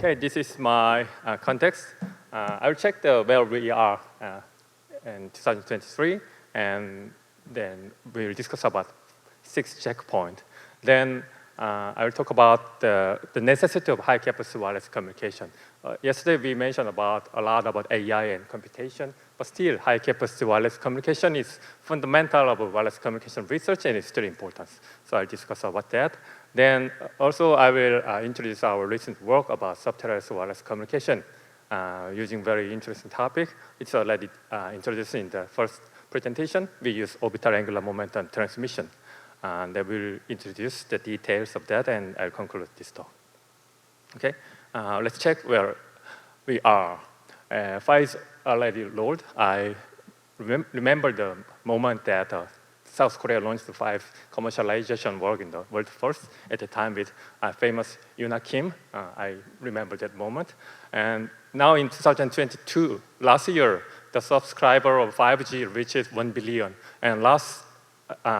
Okay, this is my context. I'll check where we are in 2023, and then we'll discuss about 6 checkpoints. Then I'll talk about the necessity of high-capacity wireless communication. Yesterday, we mentioned a lot about AI and computation, but still, high-capacity wireless communication is fundamental of wireless communication research, and it's still important. So I'll discuss about that. Then also, I will introduce our recent work about Sub-THz wireless communication using very interesting topic. It's already introduced in the first presentation. We use orbital angular momentum transmission. And I will introduce the details of that, and I'll conclude this talk. Okay, let's check where we are. File is already loaded. I remember the moment that South Korea launched the 5 commercialization work in the world first, at the time with famous Yoona Kim. I remember that moment. And now in 2022, last year, the subscriber of 5G reaches 1 billion. And last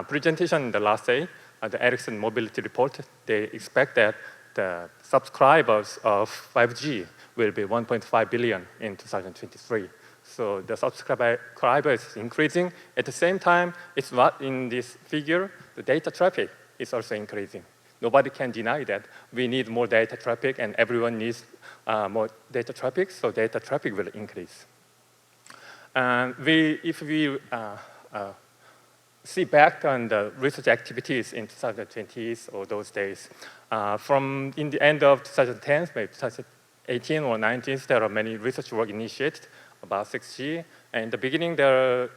presentation in the last day, the Ericsson Mobility Report, they expect that the subscribers of 5G will be 1.5 billion in 2023. So the subscriber is increasing. At the same time, it's what in this figure, the data traffic is also increasing. Nobody can deny that. We need more data traffic, and everyone needs more data traffic, so data traffic will increase. And if we see back on the research activities in 2020s or those days, from in the end of 2010, maybe 2018 or 19, there are many research work initiated about 6G. And in the beginning, there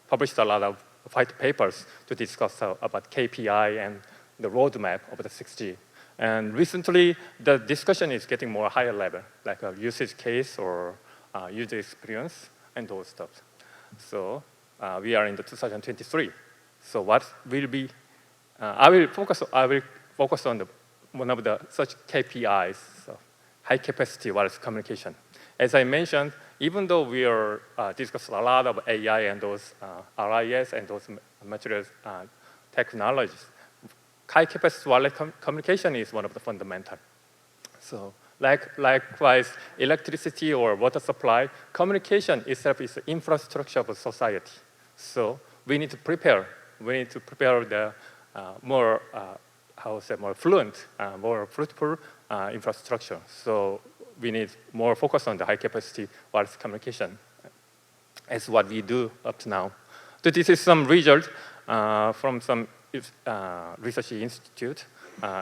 published a lot of white papers to discuss about KPI and the roadmap of the 6G. And recently, the discussion is getting more higher level, like a usage case or user experience and those stuff. So we are in the 2023. So what will be? I will focus on one of the such KPIs, so high capacity wireless communication. As I mentioned, even though we are discussing a lot of AI and those RIS and those materials technologies, high capacity wireless communication is one of the fundamental. So likewise, electricity or water supply, communication itself is the infrastructure of a society. So we need to prepare. We need to prepare the more fluent, more fruitful infrastructure. So we need more focus on the high capacity wireless communication as what we do up to now. So this is some result from some research institute.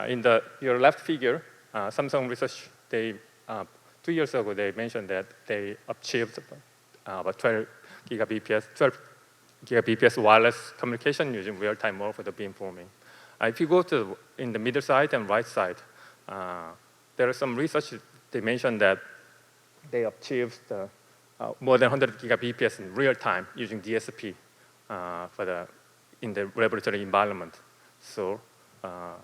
In your left figure, Samsung Research, they 2 years ago, they mentioned that they achieved about 12 gigabps wireless communication using real-time mode for the beamforming. If you go to in the middle side and right side, there is some research. They mentioned that they achieved more than 100 gigabps in real time using DSP in the laboratory environment. So up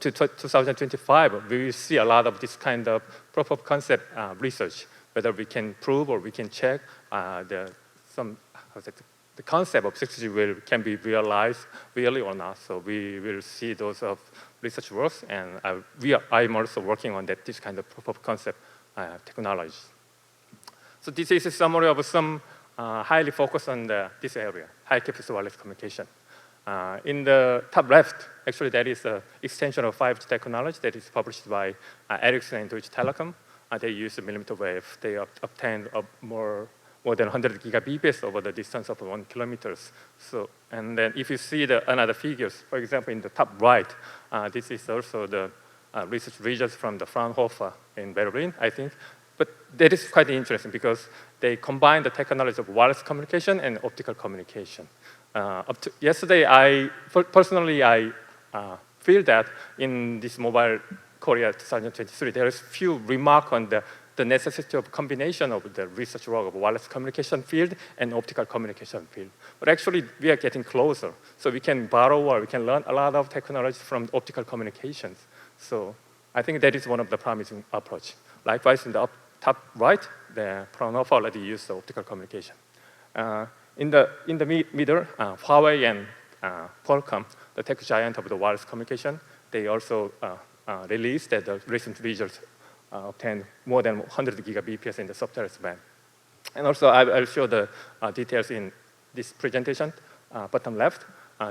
to 2025, we will see a lot of this kind of proof of concept research, whether we can prove or we can check the concept of 6G can be realized really or not. So we will see those of research works, and I'm also working on this kind of proof of concept technology. So this is a summary of some highly focused on this area, high capacity wireless communication. In the top left, actually, that is an extension of 5G technology that is published by Ericsson and Deutsche Telekom. They use millimeter wave. They obtained more than 100 gigabps over the distance of 1 kilometer. So, and then if you see another figures, for example, in the top right, this is also the research results from the Fraunhofer in Berlin, I think. But that is quite interesting because they combine the technology of wireless communication and optical communication. Up to yesterday, personally, I feel that in this Mobile Korea 2023, there is few remarks on the necessity of combination of the research work of wireless communication field and optical communication field. But actually, we are getting closer. So we can borrow or we can learn a lot of technology from optical communications. So I think that is one of the promising approach. Likewise, in the top right, the Fraunhofer already used the optical communication. In the middle, Huawei and Qualcomm, the tech giant of the wireless communication, they also released that the recent results obtained more than 100 gigabps in the sub-THz band. And also, I'll show the details in this presentation, bottom left.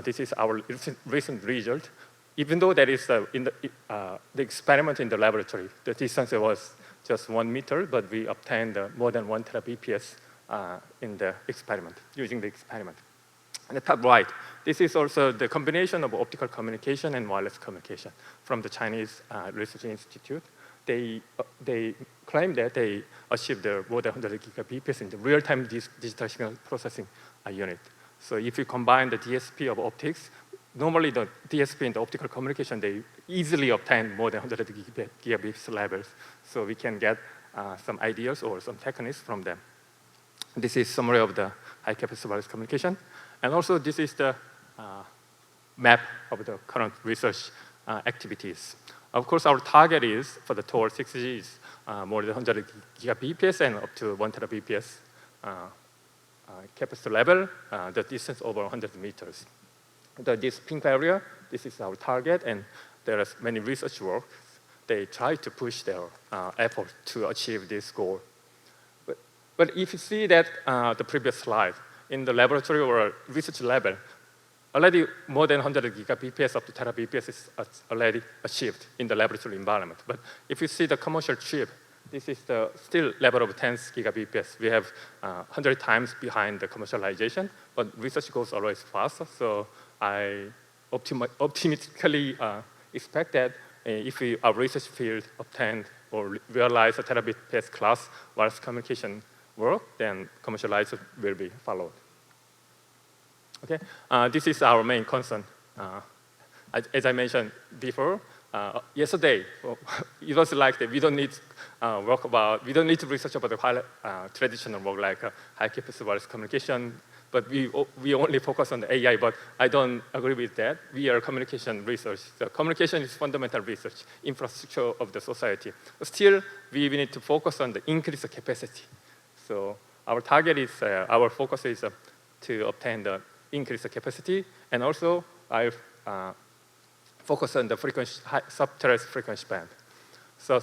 This is our recent result. Even though that is in the experiment in the laboratory, the distance was just 1 meter, but we obtained more than 1 terabps in the experiment, using the experiment. On the top right, this is also the combination of optical communication and wireless communication from the Chinese Research Institute. They claim that they achieved more than 100 gigabps in the real-time digital signal processing unit. So if you combine the DSP of optics, normally the DSP and the optical communication, they easily obtain more than 100 gigabits levels. So we can get some ideas or some techniques from them. This is summary of the high-capacity wireless communication. And also, this is the map of the current research activities. Of course, our target is, for the TOR 6G, is more than 100 gigabps and up to 1 terabps capacity level, the distance over 100 meters. This pink area, this is our target, and there is many research work. They try to push their effort to achieve this goal. But if you see that the previous slide, in the laboratory or research level, already more than 100 gigabps up to terabps is already achieved in the laboratory environment. But if you see the commercial chip, this is the still level of 10 gigabps. We have 100 times behind the commercialization, but research goes always faster. So I optimistically expect that if our research field obtained or realize a terabits class wireless communication work, then commercialization will be followed. Okay, this is our main concern. As I mentioned before, yesterday, it was like that we don't need we don't need to research about the traditional work like high-capacity wireless communication, but we only focus on the AI, but I don't agree with that. We are communication research. So communication is fundamental research, infrastructure of the society. But still, we need to focus on the increased capacity. So our target is, our focus is to obtain the increased capacity, and also I focus on the frequency, sub-THz frequency band. So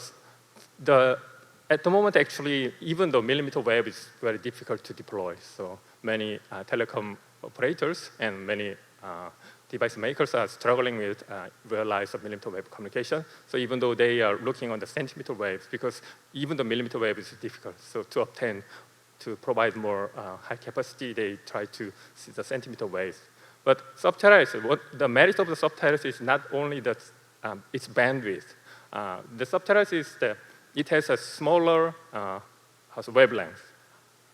at the moment, actually, even though millimeter wave is very difficult to deploy, so many telecom operators and many device makers are struggling with realize of millimeter wave communication. So even though they are looking on the centimeter waves, because even the millimeter wave is difficult, so to provide more high capacity, they try to see the centimeter waves. But sub-THz, the merit of the sub-THz is not only its bandwidth. The sub-THz is it has a smaller wavelength.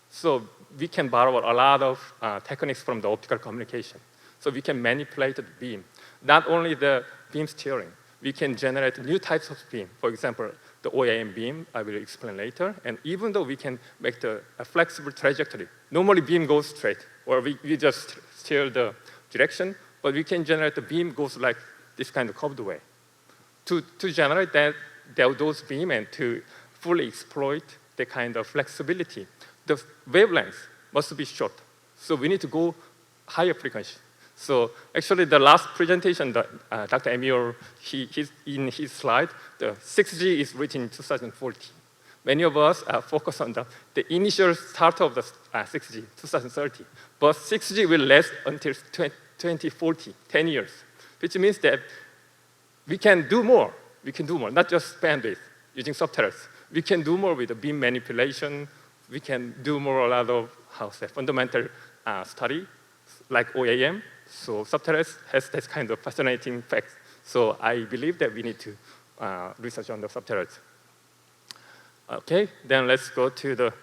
So we can borrow a lot of techniques from the optical communication. So we can manipulate the beam. Not only the beam steering, we can generate new types of beam. For example, the OAM beam, I will explain later. And even though we can make a flexible trajectory, normally beam goes straight, or we just steer the direction, but we can generate the beam goes like this kind of curved way. To generate those beam and to fully exploit the kind of flexibility, the wavelength must be short. So we need to go higher frequency. So actually, the last presentation, Dr. Emil, in his slide, the 6G is reaching 2040. Many of us focus on the initial start of the 6G, 2030. But 6G will last until 2040, 10 years, which means that we can do more. We can do more, not just bandwidth using sub-THz. We can do more with the beam manipulation. We can do more a lot of fundamental study like OAM. So sub-THz has this kind of fascinating fact. So I believe that we need to research on the sub-THz. Okay, then let's go to the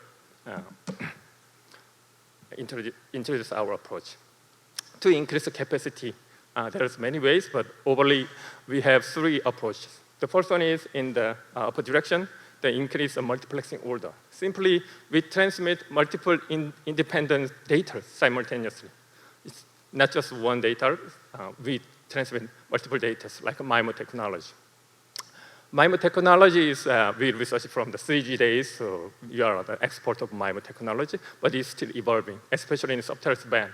introduce our approach. To increase the capacity, there's many ways, but overall we have 3 approaches. The first one is in the upper direction, the increase of multiplexing order. Simply, we transmit multiple independent data simultaneously. It's not just one data. We transmit multiple data, like MIMO technology. MIMO technology is, we researched from the 3G days, so we are the expert of MIMO technology, but it's still evolving, especially in the sub-THz band.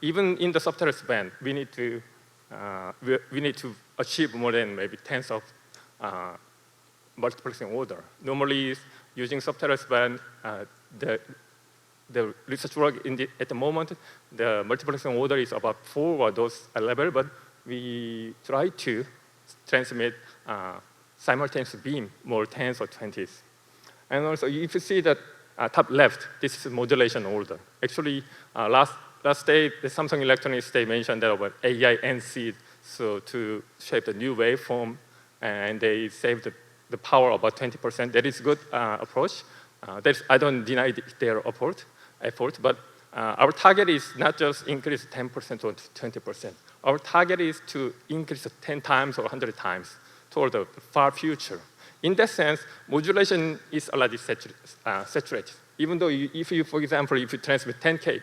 Even in the sub-THz band, we need to achieve more than maybe tens of multiplexing order. Normally, using Sub-THz band, the research work at the moment, the multiplexing order is about 4 or those level, but we try to transmit simultaneous beam more 10s or 20s. And also, if you see that top left, this is modulation order. Actually, last day, the Samsung Electronics, they mentioned that about AI NC, so to shape the new waveform, and they saved the power about 20%. That is a good approach. I don't deny their effort, but our target is not just increase 10% or 20%. Our target is to increase 10 times or 100 times toward the far future. In that sense, modulation is already saturated. Even though if you, for example, if you transmit 10K,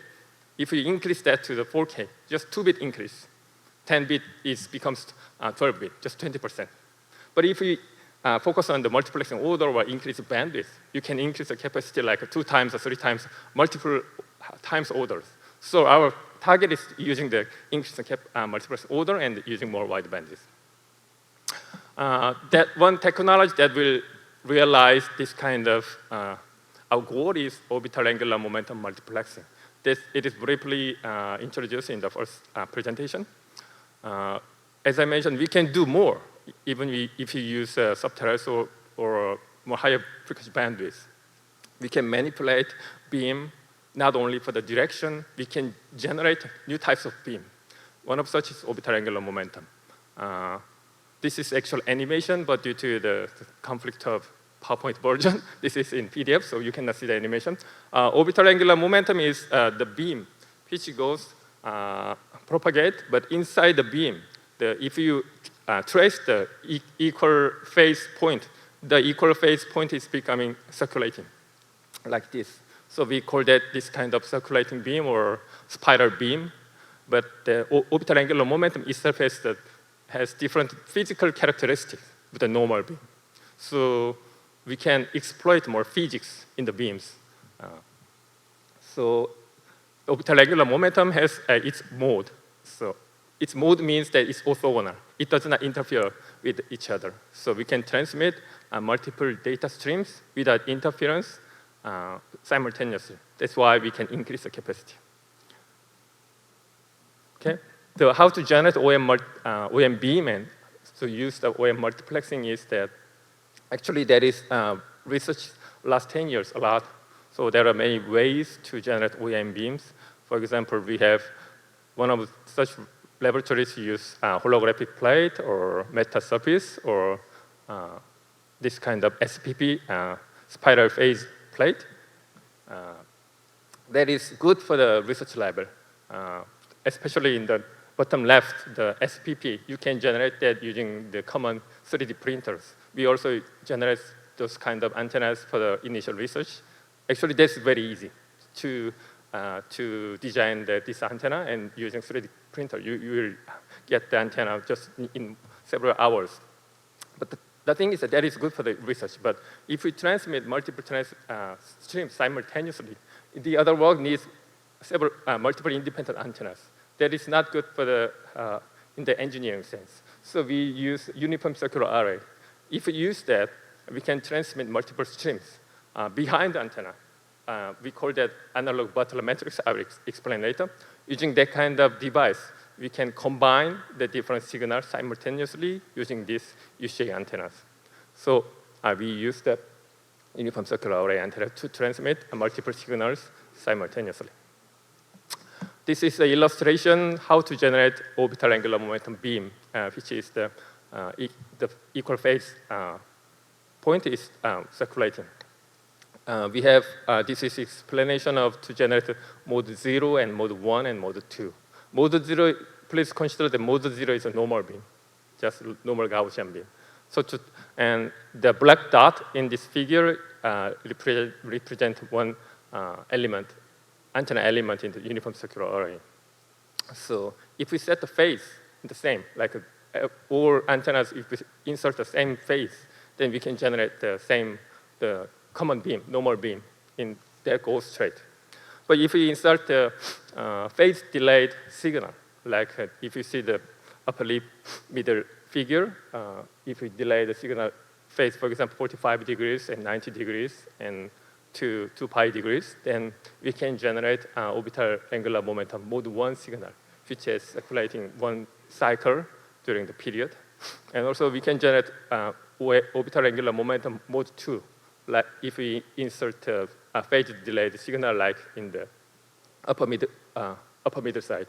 if you increase that to the 4K, just 2-bit increase, 10-bit becomes 12-bit, just 20%. But if we focus on the multiplexing order or increase bandwidth, you can increase the capacity like 2 times or 3 times, multiple times orders. So our target is using the increase multiplexing order and using more wide bandwidth. That one technology that will realize this kind of, our goal is orbital angular momentum multiplexing. It is briefly introduced in the first presentation. As I mentioned, we can do more, even if you use Sub-THz or more higher frequency bandwidth. We can manipulate beam, not only for the direction, we can generate new types of beam. One of such is orbital angular momentum. This is actual animation, but due to the conflict of PowerPoint version, this is in PDF, so you cannot see the animation. Orbital angular momentum is the beam which goes propagate, but inside the beam, if you trace the equal phase point, the equal phase point is becoming circulating, like this. So we call that this kind of circulating beam or spiral beam. But the orbital angular momentum itself has different physical characteristics with the normal beam. So we can exploit more physics in the beams. So orbital angular momentum has its mode. So its mode means that it's orthogonal. It does not interfere with each other. So we can transmit multiple data streams without interference simultaneously. That's why we can increase the capacity. Okay. So how to generate OAM beam and to use the OAM multiplexing is that actually there is research last 10 years a lot. So there are many ways to generate OAM beams. For example, we have one of such laboratories use holographic plate or meta surface or this kind of SPP, spiral phase plate. That is good for the research level, especially in the bottom left, the SPP. You can generate that using the common 3D printers. We also generate those kind of antennas for the initial research. Actually, that's very easy to design this antenna, and using 3D printer, you will get the antenna just in several hours. But the thing is that is good for the research. But if we transmit multiple streams simultaneously, the other work needs multiple independent antennas. That is not good for in the engineering sense. So we use uniform circular array. If we use that, we can transmit multiple streams behind the antenna. We call that analog Butler matrix. I will explain later. Using that kind of device, we can combine the different signals simultaneously using these UCA antennas. So we use the uniform circular array antenna to transmit multiple signals simultaneously. This is an illustration how to generate orbital angular momentum beam, which is the equal phase point is circulating. We have, this is explanation of to generate mode 0 and mode 1 and mode 2. Mode 0, please consider that mode 0 is a normal beam, just normal Gaussian beam. So and the black dot in this figure represent one antenna element in the uniform circular array. So if we set the phase the same, like all antennas, if we insert the same phase, then we can generate the common beam, normal beam, that goes straight. But if we insert the phase delayed signal, like if you see the upper lip, middle figure, if we delay the signal phase, for example, 45 degrees and 90 degrees and to 2 pi degrees, then we can generate orbital angular momentum mode 1 signal, which is circulating 1 cycle during the period. And also we can generate orbital angular momentum mode 2, like if we insert a phase delayed signal like in the upper middle side,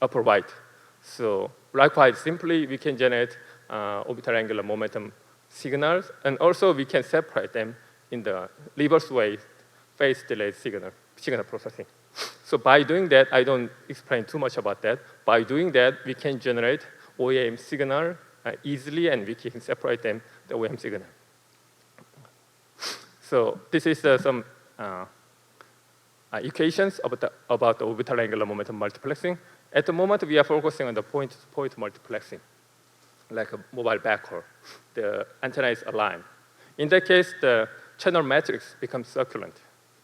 upper right. So likewise, simply we can generate orbital angular momentum signals, and also we can separate them in the reverse way, phase delayed signal processing. So by doing that, I don't explain too much about that. By doing that, we can generate OAM signal easily, and we can separate them, the OAM signal. So this is some equations about the orbital angular momentum multiplexing. At the moment, we are focusing on the point-to-point multiplexing, like a mobile backhaul. The antenna is aligned. In that case, the channel matrix becomes circulant.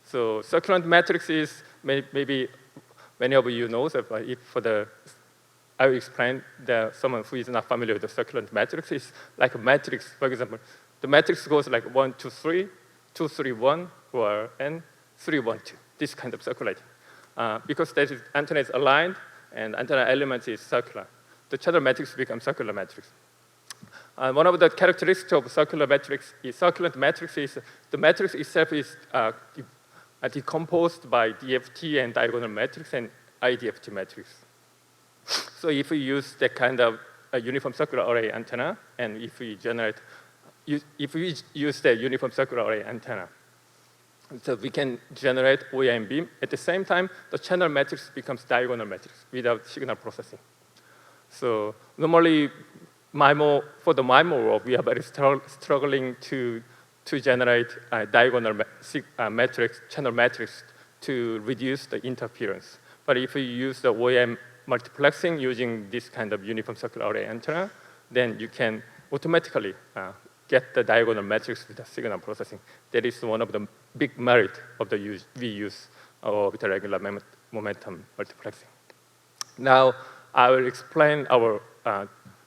So circulant matrix is, maybe many of you know, that I will explain that someone who is not familiar with the circulant matrix is like a matrix. For example, the matrix goes like 1, 2, 3, 2, 3, 1, and 3, 1, 2. This kind of circulating. Because the antenna is aligned and antenna element is circular, the channel matrix becomes circular matrix. One of the characteristics of circular matrix is circulant matrix is the matrix itself is decomposed by DFT and diagonal matrix and IDFT matrix. So if we use that kind of a uniform circular array antenna, and if we use the uniform circular array antenna, so we can generate OAM beam. At the same time, the channel matrix becomes diagonal matrix without signal processing. So normally, for the MIMO world, we are very struggling to generate a diagonal matrix, channel matrix to reduce the interference. But if we use the OAM multiplexing using this kind of uniform circular array antenna, then you can automatically get the diagonal matrix with the signal processing. That is one of the big merit of the we use orbital angular momentum multiplexing. Now, I will explain our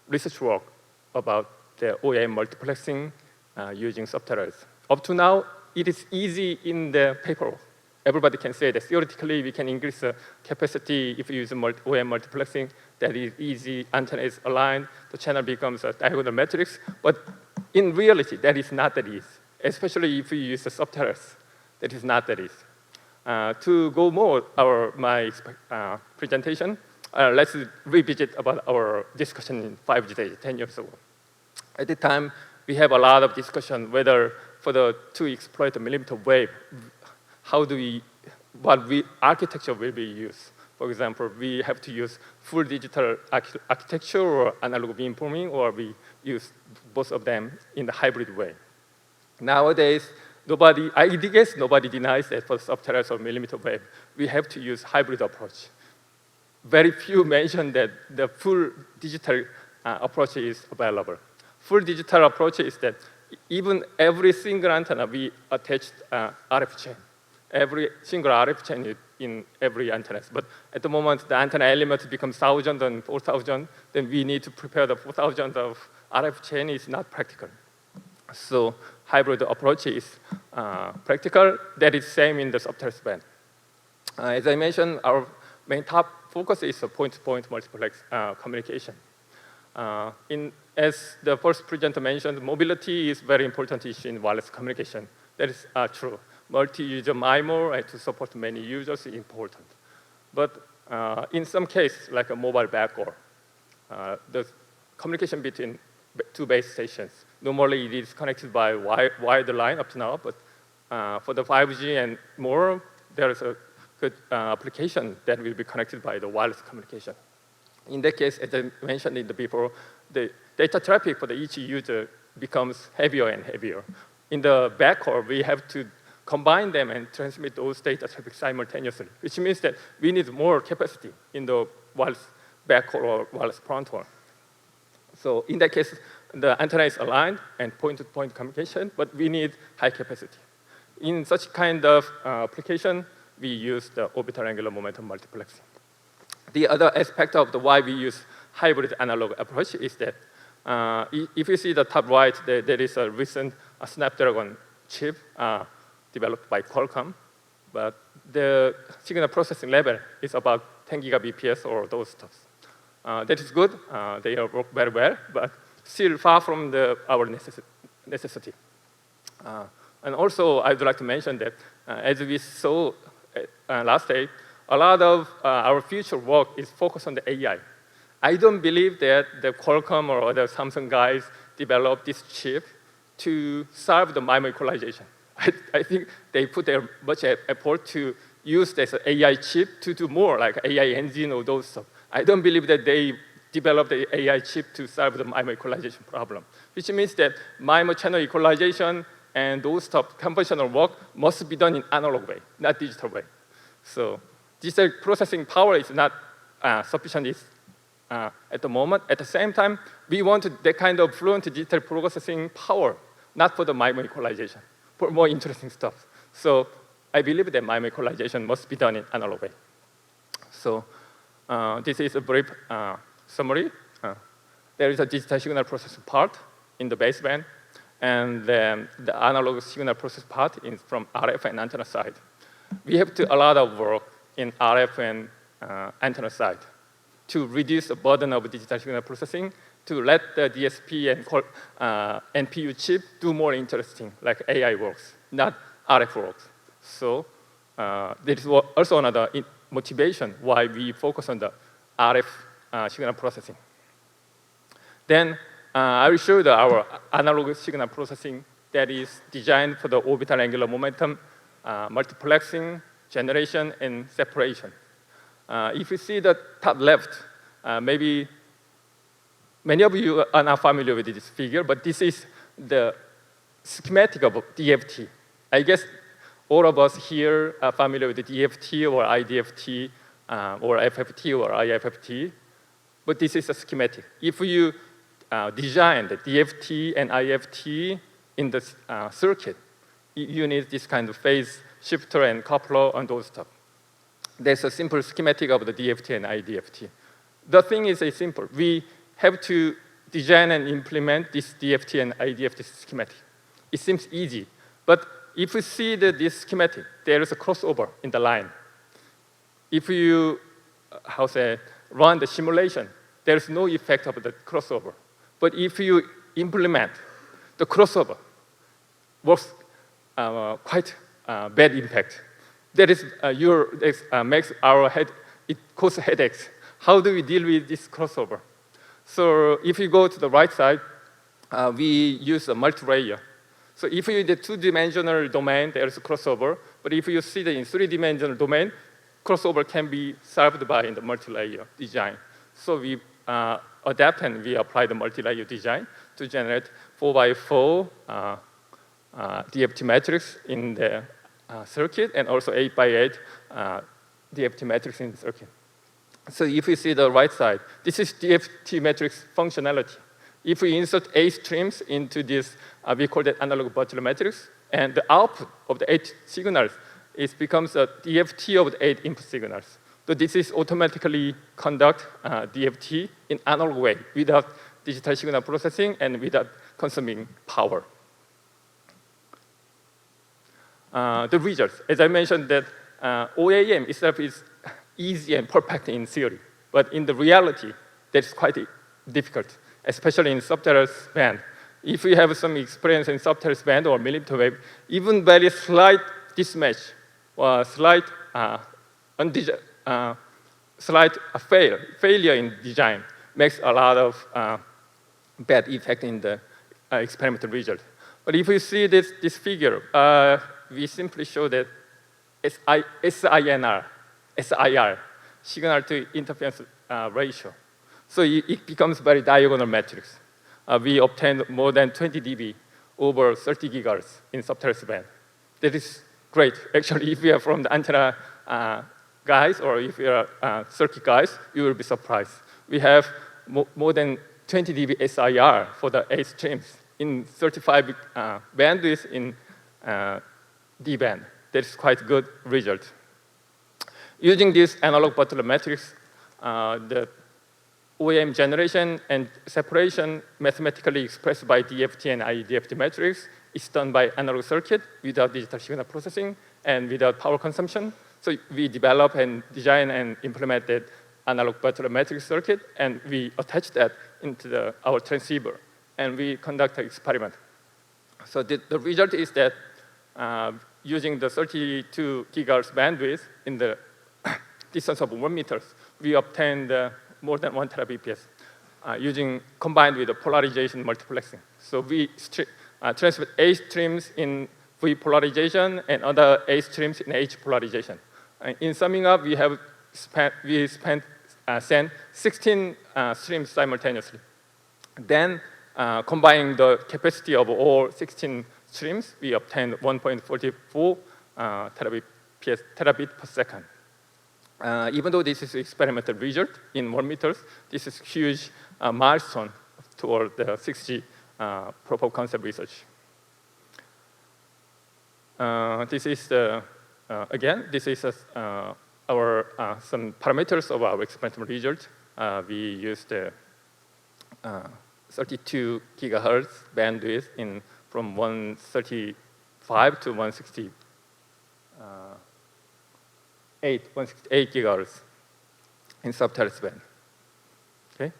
research work about the OAM multiplexing using Sub-THz. Up to now, it is easy in the paper. Everybody can say that theoretically we can increase the capacity if you use OAM multiplexing. That is easy, antenna is aligned, the channel becomes a diagonal matrix. But in reality, that is not that easy, especially if you use the Sub-THz. That is not that easy. To go more my presentation, let's revisit about our discussion in 5G days, 10 years ago. At the time, we have a lot of discussion whether to exploit the millimeter wave, what architecture will be used. For example, we have to use full digital architecture or analog beamforming, or we use both of them in the hybrid way. Nowadays, I guess nobody denies that for Sub-THz or millimeter wave, we have to use hybrid approach. Very few mention that the full digital approach is available. Full digital approach is that even every single antenna, we attached RF chain. Every single RF chain in every antenna. But at the moment, the antenna elements become 1,000 and 4,000. Then we need to prepare the 4,000 of RF chain is not practical. So hybrid approach is practical. That is same in the Sub-THz band. As I mentioned, our main top focus is point-to-point multiplex communication. As the first presenter mentioned, mobility is very important issue in wireless communication. That is true. Multi-user MIMO to support many users is important. But in some cases, like a mobile backhaul, the communication between two base stations, normally it is connected by wired line up to now, but for the 5G and more, there is a good application that will be connected by the wireless communication. In that case, as I mentioned before, the data traffic for each user becomes heavier and heavier. In the backhaul, we have to combine them and transmit those data traffic simultaneously, which means that we need more capacity in the wireless backhaul or wireless fronthaul. So in that case, the antenna is aligned and point-to-point communication, but we need high capacity. In such kind of application, we use the orbital angular momentum multiplexing. The other aspect of why we use hybrid analog approach is that If you see the top right, there is a recent Snapdragon chip developed by Qualcomm, but the signal processing level is about 10 gigabps or those stuff. That is good. They work very well, but still far from our necessity. And also, I'd like to mention that as we saw last day, a lot of our future work is focused on the AI. I don't believe that the Qualcomm or other Samsung guys developed this chip to solve the MIMO equalization. I think they put their much effort to use this AI chip to do more, like AI engine or those stuff. I don't believe that they developed the AI chip to solve the MIMO equalization problem, which means that MIMO channel equalization and those stuff, conventional work, must be done in analog way, not digital way. So digital processing power is not sufficient at the moment. At the same time, we want that kind of fluent digital processing power, not for the MIMO equalization, for more interesting stuff. So I believe that MIMO equalization must be done in analog way. So this is a brief summary. There is a digital signal processing part in the baseband, and then the analog signal process part is from RF and antenna side. We have to do a lot of work in RF and antenna side to reduce the burden of digital signal processing, to let the DSP and NPU chip do more interesting, like AI works, not RF works. So there is also another motivation why we focus on the RF signal processing. Then I will show you our analog signal processing that is designed for the orbital angular momentum, multiplexing, generation, and separation. If you see the top left, maybe many of you are not familiar with this figure, but this is the schematic of DFT. I guess all of us here are familiar with the DFT or IDFT or FFT or IFFT, but this is a schematic. If you design the DFT and IFT in the circuit, you need this kind of phase shifter and coupler and those stuff. There's a simple schematic of the DFT and IDFT. The thing is simple. We have to design and implement this DFT and IDFT schematic. It seems easy, but if you see this schematic, there is a crossover in the line. If you run the simulation, there's no effect of the crossover. But if you implement the crossover, works quite bad impact. That is makes our head, it causes headaches. How do we deal with this crossover? So if you go to the right side, we use a multi-layer. So if you in the two-dimensional domain, there is a crossover. But if you see that in three-dimensional domain, crossover can be solved by the multi-layer design. So we adapt and we apply the multi-layer design to generate 4x4 DFT matrix in the circuit, and also 8x8 DFT matrix in the circuit. So if you see the right side, this is DFT matrix functionality. If we insert 8 streams into this, we call that analog butler matrix, and the output of the 8 signals becomes a DFT of the 8 input signals. So this is automatically conduct DFT in analog way without digital signal processing and without consuming power. The results, as I mentioned, that OAM itself is easy and perfect in theory, but in the reality, that's quite difficult, especially in Sub-THz band. If you have some experience in Sub-THz band or millimeter wave, even very slight mismatch or slight failure in design makes a lot of bad effect in the experimental result. But if you see this figure, we simply show that SIR, signal to interference ratio. So it becomes very diagonal matrix. We obtained more than 20 dB over 30 gigahertz in Sub-THz band. That is great. Actually, if you are from the antenna guys or if you are circuit guys, you will be surprised. We have more than 20 dB SIR for the 8 streams in 35 bandwidth in D band. That's quite good result. Using this analog butler matrix, the OAM generation and separation mathematically expressed by DFT and IITP matrix is done by analog circuit without digital signal processing and without power consumption. So we develop and design and implemented analog Butler matrix circuit, and we attach that into our transceiver, and we conduct an experiment. So the result is that using the 32 gigahertz bandwidth in the distance of 1 meter, we obtained more than 1 terabps combined with the polarization multiplexing. So we transmit A streams in V polarization and other A streams in H polarization. In summing up, we sent 16 streams simultaneously. Then, combining the capacity of all 16 streams, we obtained 1.44 terabit per second. Even though this is experimental result in 1 meter, this is huge milestone toward the 6G proof of concept research. This is again, this is some parameters of our experimental result. We used 32 gigahertz bandwidth from 135 to 168 gigahertz in sub-THz band. Okay,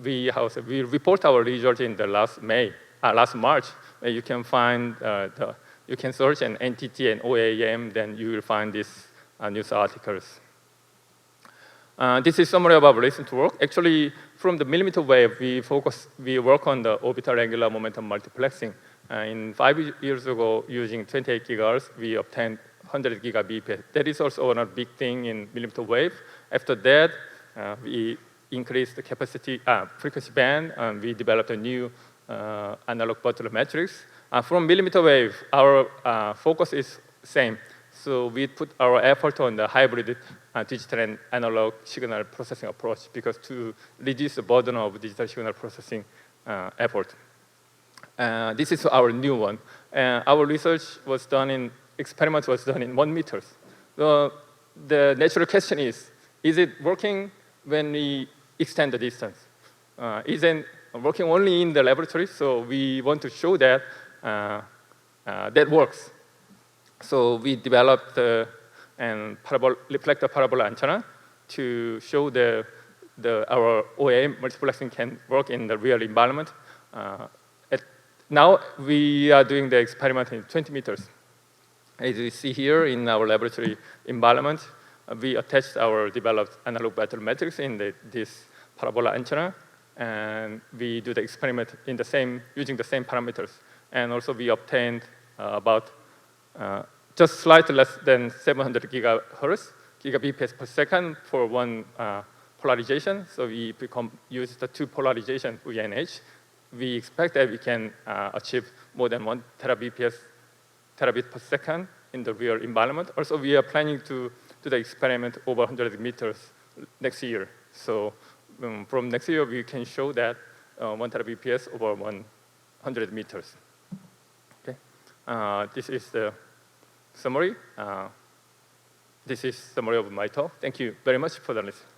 we report our result in the last March. You can find you can search an NTT and OAM, then you will find these news articles. This is summary of our recent work. Actually, from the millimeter wave, we work on the orbital angular momentum multiplexing. 5 years ago, using 28 gigahertz, we obtained 100 gigabps. That is also a big thing in millimeter wave. After that, we increased the capacity, frequency band, and we developed a new analog Butler matrix. From millimeter wave, our focus is same. So we put our effort on the hybrid digital and analog signal processing approach, because to reduce the burden of digital signal processing effort. This is our new one. Our research was done experiment was done in 1 meter. The natural question is it working when we extend the distance? Isn't working only in the laboratory, so we want to show that that works. So we developed reflector parabola antenna to show our OAM multiplexing can work in the real environment. Now we are doing the experiment in 20 meters. As you see here in our laboratory environment, we attached our developed analog Butler matrix in this parabola antenna, and we do the experiment using the same parameters. And also we obtained about just slightly less than 700 gigabps per second for one polarization. So we use the two polarization V and H. We expect that we can achieve more than 1 terabit per second in the real environment. Also, we are planning to do the experiment over 100 meters next year. So from next year, we can show that 1 terabits over 100 meters. Okay, this is the summary. This is summary of my talk. Thank you very much for the listening.